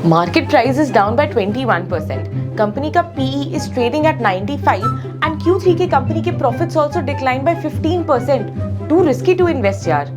Market price is down by 21%. Company का PE is trading at 95 and Q3 के company के profits also declined by 15%. Too risky to invest यार.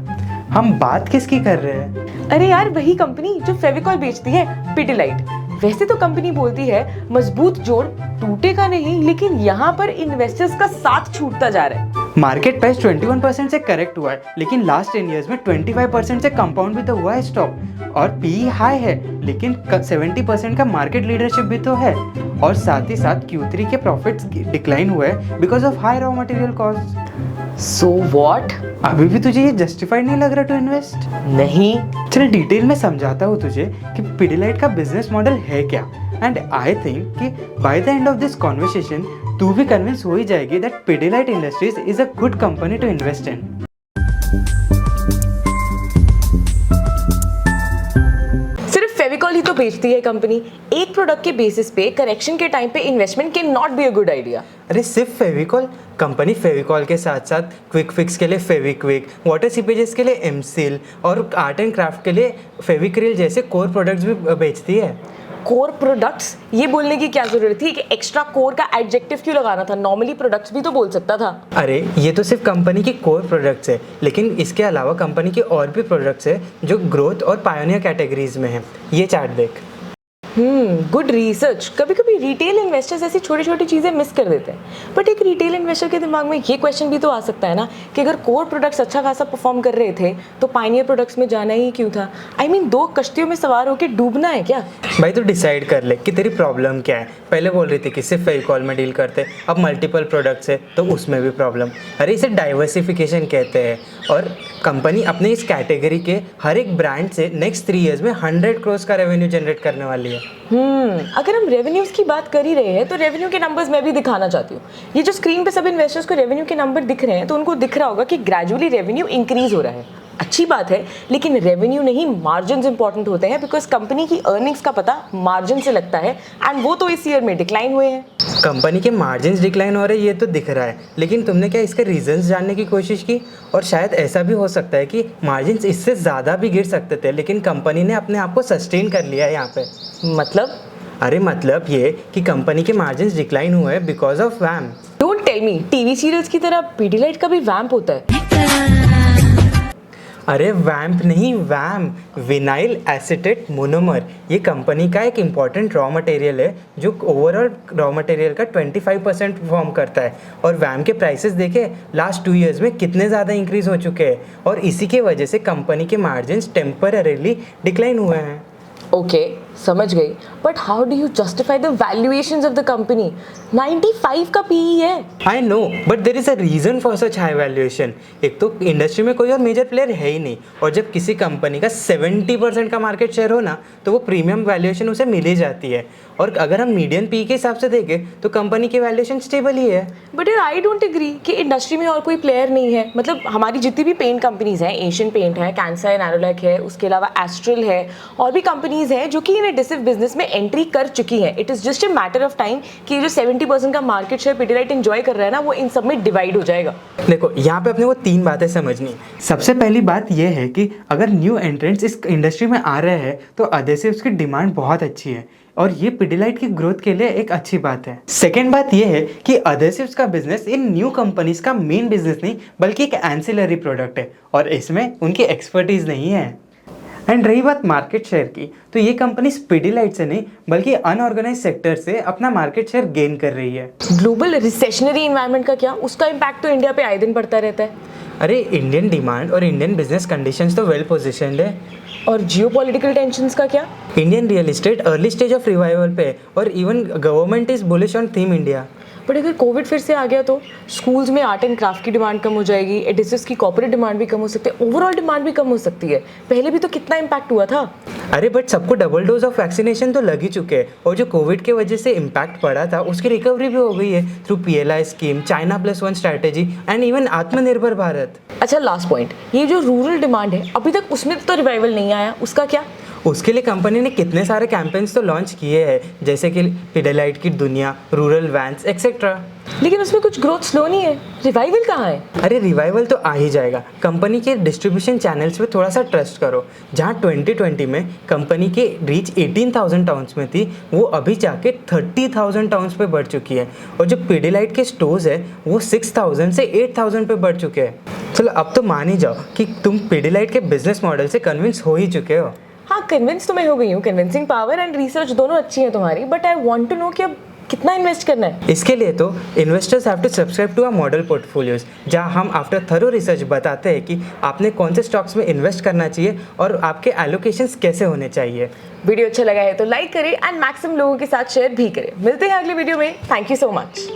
हम बात किसकी कर रहे हैं? अरे यार वही कंपनी जो फेविकॉल बेचती है, पिडिलाइट. वैसे तो कंपनी बोलती है मजबूत जोड़ टूटेगा नहीं, लेकिन यहाँ पर इन्वेस्टर्स का साथ छूटता जा रहा है. मार्केट प्राइस 21% से करेक्ट हुआ है, लेकिन लास्ट 10 इयर्स में 25% से कंपाउंड भी तो हुआ है स्टॉक. और पीई हाई है, लेकिन 70% का मार्केट लीडरशिप भी तो है. और साथ ही साथ Q3 के प्रॉफिट्स डिक्लाइन हुए हैं because of high raw material cost. So what? अभी भी तुझे ये जस्टिफाइड नहीं लग रहा टू इन्वेस्ट? नहीं. चल डिटेल में समझाता हूँ तुझे कि पिडिलाइट का बिजनेस मॉडल है क्या. एंड आई थिंक कि by the end of this conversation तू भी कन्विंस हो ही जाएगी that Pidilite industries is a good company to invest in. सिर्फ फेविकॉल ही तो बेचती है कंपनी. एक प्रोडक्ट के बेसिस पे करेक्शन के टाइम पे investment can not be a good idea. अरे सिर्फ फेविकॉल? कंपनी फेविकॉल के साथ साथ क्विक फिक्स के लिए फेविक्विक, वाटर सीपेजेस के लिए एमसील और आर्ट एंड क्राफ्ट के लिए फेविक्रिल जैसे कोर प्रोडक्ट्स भी बेचती है. Core products? ये बोलने की क्या जरूरत थी कि एक्स्ट्रा कोर का एडजेक्टिव क्यों लगाना था? नॉर्मली प्रोडक्ट्स भी तो बोल सकता था. अरे ये तो सिर्फ कंपनी की कोर प्रोडक्ट्स है, लेकिन इसके अलावा कंपनी की और भी प्रोडक्ट्स है जो ग्रोथ और पायोनियर कैटेगरीज में है. ये चार्ट देख. Good research. कभी कभी रिटेल इन्वेस्टर्स ऐसी छोटी छोटी चीज़ें मिस कर देते हैं. बट एक रिटेल इन्वेस्टर के दिमाग में ये क्वेश्चन भी तो आ सकता है ना कि अगर कोर प्रोडक्ट्स अच्छा खासा परफॉर्म कर रहे थे तो पायनियर प्रोडक्ट्स में जाना ही क्यों था? आई मीन दो कश्तियों में सवार होकर डूबना है क्या? भाई तू डिसाइड कर ले कि तेरी प्रॉब्लम क्या है. पहले बोल रही थी कि सिर्फ फेविकॉल में डील करते, अब मल्टीपल प्रोडक्ट्स है तो उसमें भी प्रॉब्लम. अरे इसे डाइवर्सिफिकेशन कहते हैं. और कंपनी अपने इस कैटेगरी के हर एक ब्रांड से नेक्स्ट 3 इयर्स में 100 करोड़ का रेवेन्यू जनरेट करने वाली है. अगर हम रेवेन्यूज की बात कर ही रहे हैं तो रेवेन्यू के नंबर्स मैं भी दिखाना चाहती हूँ. ये जो स्क्रीन पे सब इन्वेस्टर्स को रेवेन्यू के नंबर दिख रहे हैं तो उनको दिख रहा होगा कि ग्रेजुअली रेवेन्यू इंक्रीज हो रहा है. अच्छी बात है, लेकिन रेवेन्यू नहीं मार्जिन इंपॉर्टेंट होते हैं बिकॉज कंपनी की अर्निंग्स का पता मार्जिन से लगता है एंड वो तो इस ईयर में डिक्लाइन हुए हैं. कंपनी के मार्जिन्स डिक्लाइन हो रहे हैं ये तो दिख रहा है, लेकिन तुमने क्या इसके रीजंस जानने की कोशिश की? और शायद ऐसा भी हो सकता है कि मार्जिन्स इससे ज़्यादा भी गिर सकते थे, लेकिन कंपनी ने अपने आप को सस्टेन कर लिया है यहाँ पे. मतलब? अरे मतलब ये कि कंपनी के मार्जिन्स डिक्लाइन हुए हैं बिकॉज ऑफ वैम. Don't tell me TV serials की तरह पिडिलाइट का भी वैम्प होता है. अरे वैम्प नहीं, वैम, विनाइल एसीटेट मोनोमर. ये कंपनी का एक इम्पॉर्टेंट रॉ मटेरियल है जो ओवरऑल रॉ मटेरियल का 25% फॉर्म करता है. और वैम के प्राइसेस देखे लास्ट 2 इयर्स में कितने ज़्यादा इंक्रीज हो चुके हैं, और इसी की वजह से कंपनी के मार्जिन्स टेम्पररीली डिक्लाइन हुए हैं. ओके, समझ गई. But how do you justify the valuations of the company? 95 का पीई है. I know, but there is a reason for such high valuation. एक तो इंडस्ट्री में कोई और मेजर प्लेयर है ही नहीं, और जब किसी कंपनी का 70% का मार्केट शेयर हो ना तो वो प्रीमियम वैल्यूएशन उसे मिल ही जाती है. और अगर हम मीडियन पी के हिसाब से देखें तो कंपनी की वैल्यूएशन स्टेबल ही है. बट यार आई डोंट एग्री कि इंडस्ट्री में और कोई प्लेयर नहीं है. मतलब हमारी जितनी भी पेंट कंपनीज हैं, एशियन पेंट है, कैंसा है, नैरोलैक है, उसके अलावा एस्ट्रल है, और भी कंपनीज हैं जो कि इन एडिसिव बिजनेस में एंट्री कर चुकी हैं. It is just a matter of time कि जो 70% का मार्केट शेयर पिडिलाइट एंजॉय कर रहा है ना, वो इन सब में डिवाइड हो जाएगा. देखो यहाँ पे अपने को 3 बातें समझनी. सबसे पहली बात ये है कि अगर न्यू एंट्रेंट्स इस इंडस्ट्री में आ रहे हैं तो अडेसिव्स की डिमांड बहुत अच्छी है, और ये पिडिलाइट की ग्रोथ के लिए एक अच्छी बात है. सेकेंड बात ये है कि अडेसिव्स का बिजनेस इन न्यू कंपनीज का मेन बिजनेस नहीं बल्कि एक एंसिलरी प्रोडक्ट है, और इसमें उनकी एक्सपर्टीज नहीं है. एंड रही बात मार्केट शेयर की, तो ये कंपनी पिडिलाइट से नहीं बल्कि अनऑर्गेनाइज सेक्टर से अपना मार्केट शेयर गेन कर रही है. ग्लोबल रिसेशनरी इन्वायरमेंट का क्या? उसका इम्पैक्ट तो इंडिया पे आए दिन पड़ता रहता है. अरे इंडियन डिमांड और इंडियन बिजनेस कंडीशंस तो वेल पोजिशनड है. और जियोपॉलिटिकल टेंशंस का क्या? Indian real estate early stage of revival पे, और even government is bullish on theme India. But अगर कोविड फिर से आ गया तो स्कूल्स में आर्ट एंड क्राफ्ट की डिमांड कम हो जाएगी, एडिसिव्स की कॉर्पोरेट डिमांड भी कम हो सकती है, ओवरऑल डिमांड भी कम हो सकती है. पहले भी तो कितना इम्पैक्ट हुआ था. अरे बट सबको डबल डोज ऑफ वैक्सीनेशन तो लग ही चुके हैं, और जो कोविड के वजह से इम्पैक्ट पड़ा था उसकी रिकवरी भी हो गई है through PLI scheme, China +1 strategy and even आत्मनिर्भर भारत. अच्छा, लास्ट पॉइंट, ये जो रूरल डिमांड है अभी तक उसमें तो रिवाइवल नहीं आया, उसका क्या? उसके लिए कंपनी ने कितने सारे कैंपेन्स तो लॉन्च किए हैं, जैसे कि पिडिलाइट की दुनिया, रूरल वैन्स एक्सेट्रा। लेकिन उसमें कुछ ग्रोथ स्लो नहीं है, रिवाइवल कहाँ है? अरे रिवाइवल तो आ ही जाएगा। कंपनी के डिस्ट्रीब्यूशन चैनल्स पे थोड़ा सा ट्रस्ट करो। जहाँ 2020 में कंपनी की रीच 18,000 टाउन्स में थी, वो अभी जाके 30,000 टाउन्स पे बढ़ चुकी है। और जो पिडिलाइट के स्टोर्स है वो 6,000 से 8,000 पे बढ़ चुके हैं। चलो अब तो मान ही जाओ कि तुम पिडिलाइट के बिजनेस मॉडल से कन्विंस हो ही चुके हो। हाँ, कन्विंस तो मैं हो गई हूँ। कन्विंसिंग पावर एंड रिसर्च दोनों अच्छी है तुम्हारी, but I want to know कि अब कितना इन्वेस्ट करना है। इसके लिए तो investors have to subscribe to our model portfolios, जहां हम आफ्टर थरो रिसर्च बताते हैं कि आपने कौन से स्टॉक्स में इन्वेस्ट करना चाहिए और आपके एलोकेशंस कैसे होने चाहिए। वीडियो अच्छा लगा है तो लाइक करें एंड मैक्सिमम लोगों के साथ शेयर भी करें। मिलते हैं अगले वीडियो में। Thank you so much.